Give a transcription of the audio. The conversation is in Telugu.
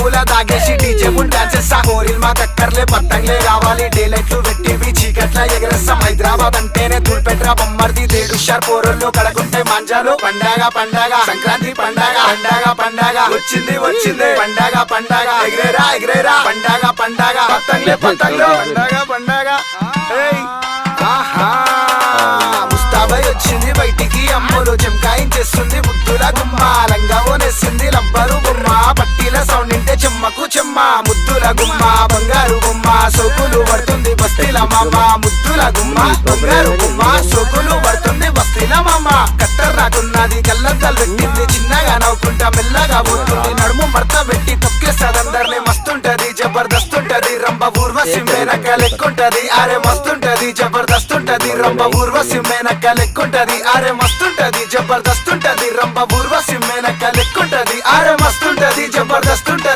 రూముల దాగేసి డీజే ముందు డాన్సెస్ కోరిల్ మా కక్కర్లే పట్టంగ్లే కావాలి డే లైట్లు పెట్టివి చీకట్ల ఎగరేస్తాం హైదరాబాద్ అంటేనే తూర్పెట్రా బొమ్మర్ది దేడు షార్ పోరల్లో కడకుంటే మంజాలు పండగ పండగ సంక్రాంతి పండగ పండగ పండగ వచ్చింది వచ్చింది పండగ పండగ ఎగిరేరా ఎగిరేరా పండగ పండగ పతంగ్లే పతంగ్లు పండగ పండగ ముస్తాబై వచ్చింది బయటికి అమ్ములు చెంకాయించేస్తుంది ముద్దుల గుమ్మ లంగా ఓనేసింది లబ్బరు బొమ్మ పట్టీల సౌండ్ ఇంటే చెమ్మకు చెమ్మ ముద్దుల గుమ్మ బంగారు బొమ్మ సోకులు పడుతుంది బస్తీల మామ ముద్దుల గుమ్మ బంగారు గుమ్మ సోకులు పడుతుంది బస్తీల మామ కత్తర్ రాకున్నది కళ్ళద్దలు పెట్టింది చిన్నగా నవ్వుకుంటా మెల్లగా పోతుంది నడుము మడత పెట్టి తొక్కేస్తదందరిని మస్తుంటది జబర్దస్త్ ఉంటది రంభ ఊర్వశి మేనక లెక్కుంటది అరే మస్తుంటది జబర్దస్త్ ఉంటది రంభ ఊర్వశి మేనక లెక్కుంటది అరే మస్తుంటది జబర్దస్త్ ఉంటది రంభ ఊర్వశి మేనక లెక్కుంటది అరే మస్తుంటది జబర్దస్త్ ఉంటది